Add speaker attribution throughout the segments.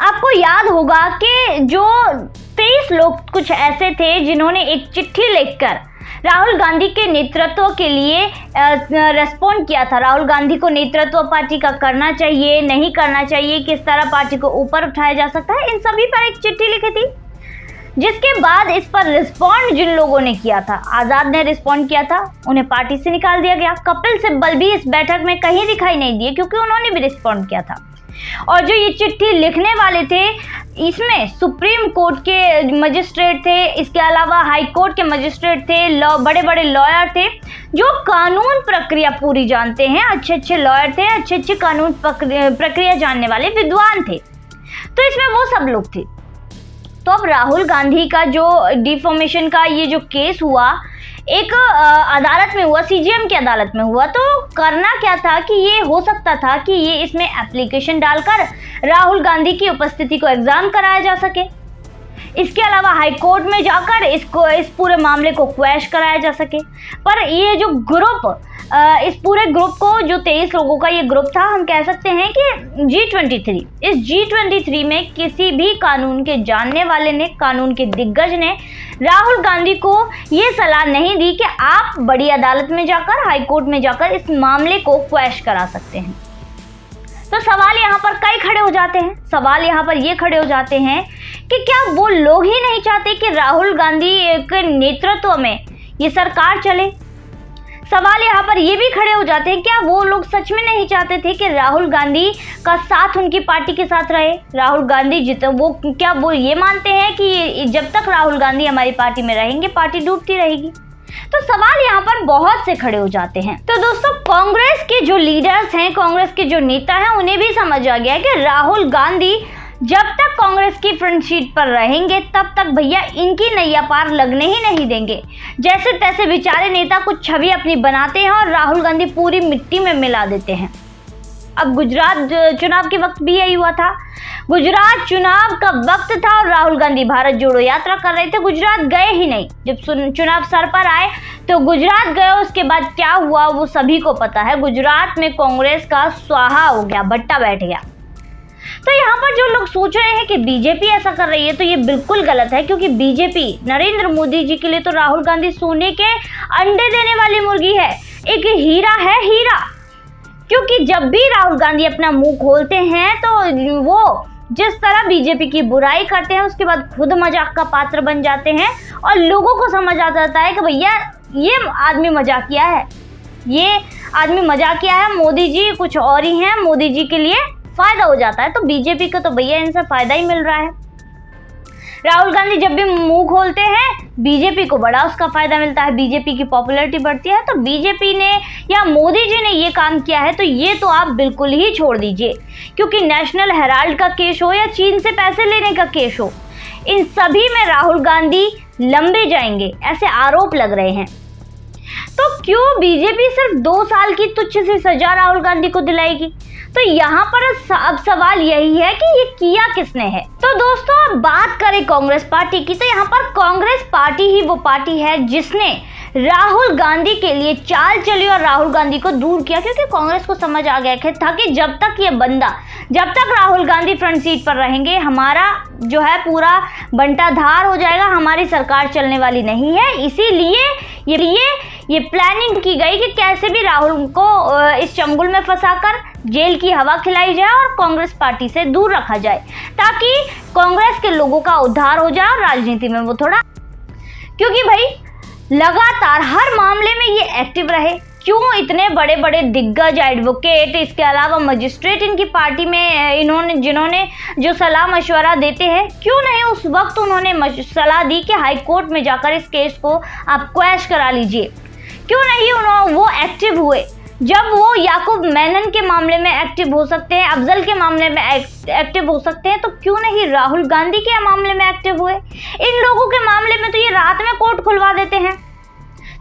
Speaker 1: आपको याद होगा कि जो 23 लोग कुछ ऐसे थे जिन्होंने एक चिट्ठी लिखकर राहुल गांधी के नेतृत्व के लिए रेस्पॉन्ड किया था। राहुल गांधी को नेतृत्व पार्टी का करना चाहिए, नहीं करना चाहिए, किस तरह पार्टी को ऊपर उठाया जा सकता है, इन सभी पर एक चिट्ठी लिखी थी। जिसके बाद इस पर रिस्पॉन्ड जिन लोगों ने किया था, आजाद ने रिस्पॉन्ड किया था, उन्हें पार्टी से निकाल दिया गया। कपिल सिब्बल भी इस बैठक में कहीं दिखाई नहीं दिए क्योंकि उन्होंने भी रिस्पॉन्ड किया था। और जो ये चिट्ठी लिखने वाले थे, इसमें सुप्रीम कोर्ट के मजिस्ट्रेट थे, इसके अलावा हाई कोर्ट के मजिस्ट्रेट थे, बड़े बड़े लॉयर थे जो कानून प्रक्रिया पूरी जानते हैं, अच्छे लॉयर थे, अच्छे कानून प्रक्रिया जानने वाले विद्वान थे। तो इसमें वो सब लोग थे। तो अब राहुल गांधी का जो डिफॉर्मेशन का ये जो केस हुआ, एक अदालत में हुआ, सीजेएम की अदालत में हुआ। तो करना क्या था कि ये हो सकता था कि ये इसमें एप्लीकेशन डालकर राहुल गांधी की उपस्थिति को एग्जाम कराया जा सके। इसके अलावा हाई कोर्ट में जाकर इस पूरे मामले को क्वैश कराया जा सके। पर ये जो ग्रुप, इस पूरे ग्रुप को, जो 23 लोगों का ये ग्रुप था, हम कह सकते हैं कि G23, इस G23 में किसी भी कानून के जानने वाले ने, कानून के दिग्गज ने राहुल गांधी को ये सलाह नहीं दी कि आप बड़ी अदालत में जाकर, हाई कोर्ट में जाकर इस मामले को क्वैश करा सकते हैं। तो सवाल यहाँ पर कई खड़े हो जाते हैं। सवाल यहाँ पर ये खड़े हो जाते हैं कि क्या वो लोग ही नहीं चाहते कि राहुल गांधी के नेतृत्व में ये सरकार चले? सवाल यहाँ पर ये भी खड़े हो जाते हैं, क्या वो लोग सच में नहीं चाहते थे कि राहुल गांधी का साथ उनकी पार्टी के साथ रहे, राहुल गांधी जीते? क्या वो ये मानते हैं कि जब तक राहुल गांधी हमारी पार्टी में रहेंगे पार्टी डूबती रहेगी? तो सवाल यहाँ पर बहुत से खड़े हो जाते हैं। तो दोस्तों, कांग्रेस के जो लीडर्स हैं, कांग्रेस के जो नेता हैं, उन्हें भी समझ आ गया है कि राहुल गांधी जब तक कांग्रेस की फ्रंट सीट पर रहेंगे तब तक भैया इनकी नैया पार लगने ही नहीं देंगे। जैसे तैसे बेचारे नेता कुछ छवि अपनी बनाते हैं और राहुल गांधी पूरी मिट्टी में मिला देते हैं। अब गुजरात चुनाव के वक्त भी यही हुआ था। गुजरात चुनाव का वक्त था और राहुल गांधी भारत जोड़ो यात्रा कर रहे थे, गुजरात गए ही नहीं। जब चुनाव सर पर आए तो गुजरात गए, उसके बाद क्या हुआ वो सभी को पता है। गुजरात में कांग्रेस का स्वाहा हो गया, भट्टा बैठ गया। तो यहाँ पर जो लोग सोच रहे हैं कि बीजेपी ऐसा कर रही है, तो ये बिल्कुल गलत है, क्योंकि बीजेपी नरेंद्र मोदी जी के लिए तो राहुल गांधी सोने के अंडे देने वाली मुर्गी है, एक हीरा है, हीरा। क्योंकि जब भी राहुल गांधी अपना मुंह खोलते हैं तो वो जिस तरह बीजेपी की बुराई करते हैं, उसके बाद खुद मजाक का पात्र बन जाते हैं और लोगों को समझ आ जाता है कि भैया ये आदमी मजाकिया है, ये आदमी मजाकिया है, मोदी जी कुछ और ही हैं, मोदी जी के लिए फायदा हो जाता है। तो बीजेपी को तो भैया इनसे फायदा ही मिल रहा है। राहुल गांधी जब भी मुंह खोलते हैं बीजेपी को बड़ा उसका फायदा मिलता है, बीजेपी की पॉपुलैरिटी बढ़ती है। तो बीजेपी ने या मोदी जी ने ये काम किया है तो ये तो आप बिल्कुल ही छोड़ दीजिए, क्योंकि नेशनल हेराल्ड का केस हो या चीन से पैसे लेने का केस हो, इन सभी में राहुल गांधी लंबे जाएंगे, ऐसे आरोप लग रहे हैं। तो क्यों बीजेपी सिर्फ 2 साल की तुच्छ सी सजा राहुल गांधी को दिलाएगी? तो यहाँ पर अब सवाल यही है कि ये किया किसने है। तो दोस्तों, अब बात करें कांग्रेस पार्टी की, तो यहाँ पर कांग्रेस पार्टी ही वो पार्टी है जिसने राहुल गांधी के लिए चाल चली और राहुल गांधी को दूर किया, क्योंकि कांग्रेस को समझ आ गया था कि जब तक राहुल गांधी फ्रंट सीट पर रहेंगे, हमारा जो है पूरा बंटाधार हो जाएगा, हमारी सरकार चलने वाली नहीं है। इसीलिए ये प्लानिंग की गई कि कैसे भी राहुल को इस चंगुल में फंसाकर जेल की हवा खिलाई जाए और कांग्रेस पार्टी से दूर रखा जाए, ताकि कांग्रेस के लोगों का उद्धार हो जाए और राजनीति में वो थोड़ा, क्योंकि भाई लगातार हर मामले में ये एक्टिव रहे। क्यों इतने बड़े बड़े दिग्गज एडवोकेट, इसके अलावा मजिस्ट्रेट इनकी पार्टी में जिन्होंने जो सलाह मशवरा देते हैं, क्यों नहीं उस वक्त उन्होंने सलाह दी कि हाई कोर्ट में जाकर इस केस को आप क्वैश करा लीजिए? क्यों नहीं वो एक्टिव हुए? जब वो याकूब मेनन के मामले में एक्टिव हो सकते हैं, अफजल के मामले में एक्टिव हो सकते हैं, तो क्यों नहीं राहुल गांधी के मामले में एक्टिव हुए? इन लोगों के मामले में तो ये रात में कोर्ट खुलवा देते हैं,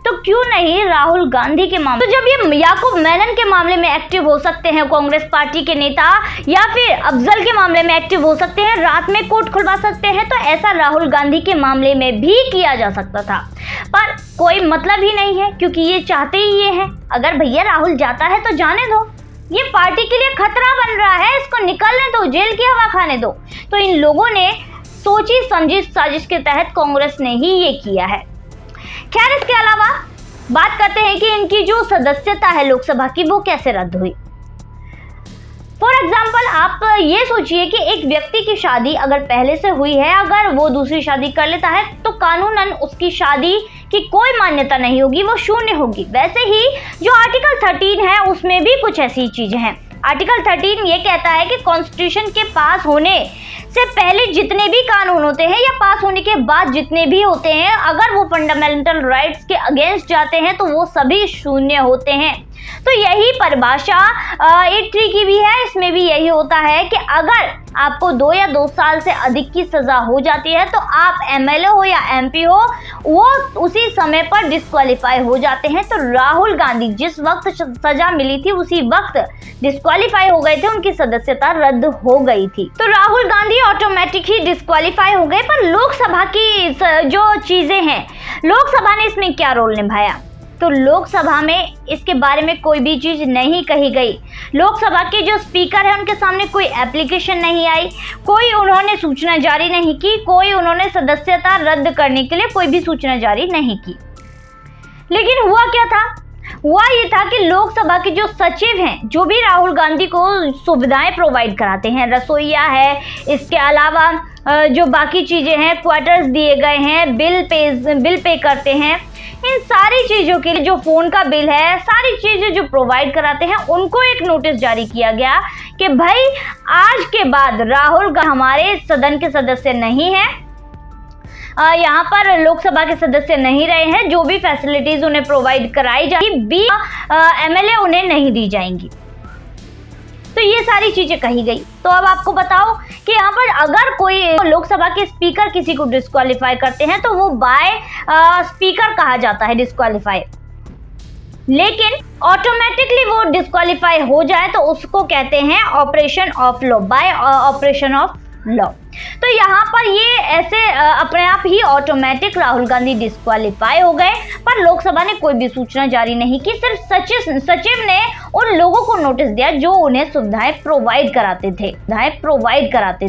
Speaker 1: तो क्यों नहीं राहुल गांधी के मामले? तो जब ये याकूब मेनन के मामले में एक्टिव हो सकते हैं कांग्रेस पार्टी के नेता, या फिर अफजल के मामले में एक्टिव हो सकते हैं, रात में कोर्ट खुलवा सकते हैं, तो ऐसा राहुल गांधी के मामले में भी किया जा सकता था। पर कोई मतलब ही नहीं है, क्योंकि ये चाहते ही ये हैं। अगर भैया राहुल जाता है तो जाने दो, ये पार्टी के लिए खतरा बन रहा है, इसको निकलने दो, जेल की हवा खाने दो। तो इन लोगों ने सोची समझी साजिश के तहत कांग्रेस ने ही ये किया है। खैर, इसके अलावा बात करते हैं कि इनकी जो सदस्यता है लोकसभा की वो कैसे रद्द हुई। फॉर एग्जाम्पल, आप ये सोचिए कि एक व्यक्ति की शादी अगर पहले से हुई है, अगर वो दूसरी शादी कर लेता है तो कानूनन उसकी शादी की कोई मान्यता नहीं होगी, वो शून्य होगी। वैसे ही जो आर्टिकल 13 है उसमें भी कुछ ऐसी चीजें हैं। आर्टिकल 13 ये कहता है कि कॉन्स्टिट्यूशन के पास होने से पहले जितने भी कानून होते हैं या पास होने के बाद जितने भी होते हैं, अगर वो फंडामेंटल राइट्स के अगेंस्ट जाते हैं तो वो सभी शून्य होते हैं। तो यही परिभाषा 83 की भी है, इसमें भी यही होता है कि अगर आपको 2 या 2 साल से अधिक की सजा हो जाती है तो आप एमएलए हो या एमपी हो, वो उसी समय पर डिस्क्वालीफाई हो जाते हैं। तो राहुल गांधी जिस वक्त सजा मिली थी उसी वक्त डिस्क्वालीफाई हो गए थे, उनकी सदस्यता रद्द हो गई थी। तो राहुल गांधी ऑटोमेटिक ही डिस्क्वालीफाई हो गए। पर लोकसभा की जो चीजें हैं, लोकसभा ने इसमें क्या रोल निभाया? तो लोकसभा में इसके बारे में कोई भी चीज नहीं कही गई। लोकसभा के जो स्पीकर है उनके सामने कोई एप्लीकेशन नहीं आई, कोई उन्होंने सूचना जारी नहीं की, कोई उन्होंने सदस्यता रद्द करने के लिए कोई भी सूचना जारी नहीं की। लेकिन हुआ क्या था? हुआ ये था कि लोकसभा के जो सचिव हैं, जो भी राहुल गांधी को सुविधाएं प्रोवाइड कराते हैं, रसोइया है, इसके अलावा जो बाकी चीजें हैं, क्वार्टर्स दिए गए हैं, बिल पे करते हैं, इन सारी चीजों के लिए जो फोन का बिल है, सारी चीजें जो प्रोवाइड कराते हैं, उनको एक नोटिस जारी किया गया कि भाई आज के बाद राहुल हमारे सदन के सदस्य नहीं है, यहाँ पर लोकसभा के सदस्य नहीं रहे हैं, जो भी फैसिलिटीज उन्हें प्रोवाइड कराई जाएगी एमएलए उन्हें नहीं दी जाएंगी। तो ये सारी चीजें कही गई। तो अब आपको बताओ कि यहाँ पर अगर कोई लोकसभा के स्पीकर किसी को डिस्क्वालीफाई करते हैं तो वो बाय स्पीकर कहा जाता है डिस्क्वालीफाई। लेकिन ऑटोमेटिकली वो डिस्क्वालीफाई हो जाए तो उसको कहते हैं operation of law, bye operation of law. तो यहाँ पर ये ऐसे अपने आप ही ऑटोमेटिक राहुल गांधी डिस्क्वालीफाई हो गए। पर लोकसभा ने कोई भी सूचना जारी नहीं की, सिर्फ सचिव ने उन लोगों को नोटिस दिया जो उन्हें सुविधाएं प्रोवाइड कराते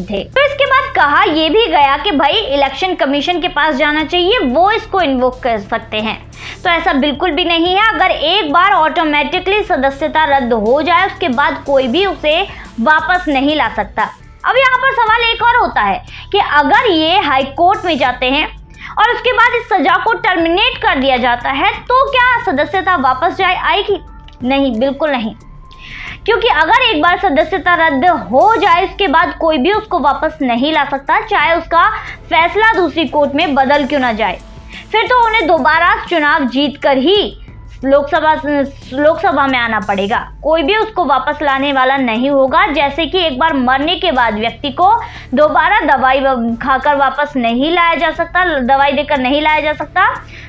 Speaker 1: थे। तो इसके बाद कहा यह भी गया कि भाई इलेक्शन कमीशन के पास जाना चाहिए, वो इसको इन्वोक कर सकते हैं। तो ऐसा बिल्कुल भी नहीं है। अगर एक बार ऑटोमेटिकली सदस्यता रद्द हो जाए उसके बाद कोई भी उसे वापस नहीं ला सकता। अब यहाँ पर सवाल एक और होता है कि अगर ये हाई कोर्ट में जाते हैं और उसके बाद इस सजा को टर्मिनेट कर दिया जाता है तो क्या सदस्यता वापस आएगी? नहीं, बिल्कुल नहीं। क्योंकि अगर एक बार सदस्यता रद्द हो जाए उसके बाद कोई भी उसको वापस नहीं ला सकता, चाहे उसका फैसला दूसरी कोर्ट में बदल क्यों ना जाए। फिर तो उन्हें दोबारा चुनाव जीतकर ही लोकसभा में आना पड़ेगा, कोई भी उसको वापस लाने वाला नहीं होगा। जैसे कि एक बार मरने के बाद व्यक्ति को दोबारा दवाई खाकर वापस नहीं लाया जा सकता, दवाई देकर नहीं लाया जा सकता,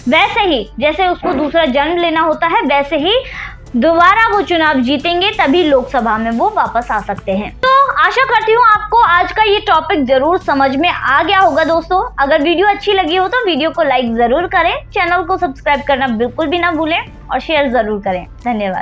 Speaker 1: वैसे ही जैसे उसको दूसरा जन्म लेना होता है, वैसे ही दोबारा वो चुनाव जीतेंगे तभी लोकसभा में वो वापस आ सकते हैं। तो आशा करती हूँ आपको आज का ये टॉपिक जरूर समझ में आ गया होगा दोस्तों। अगर वीडियो अच्छी लगी हो तो वीडियो को लाइक जरूर करें, चैनल को सब्सक्राइब करना बिल्कुल भी ना भूलें और शेयर जरूर करें। धन्यवाद।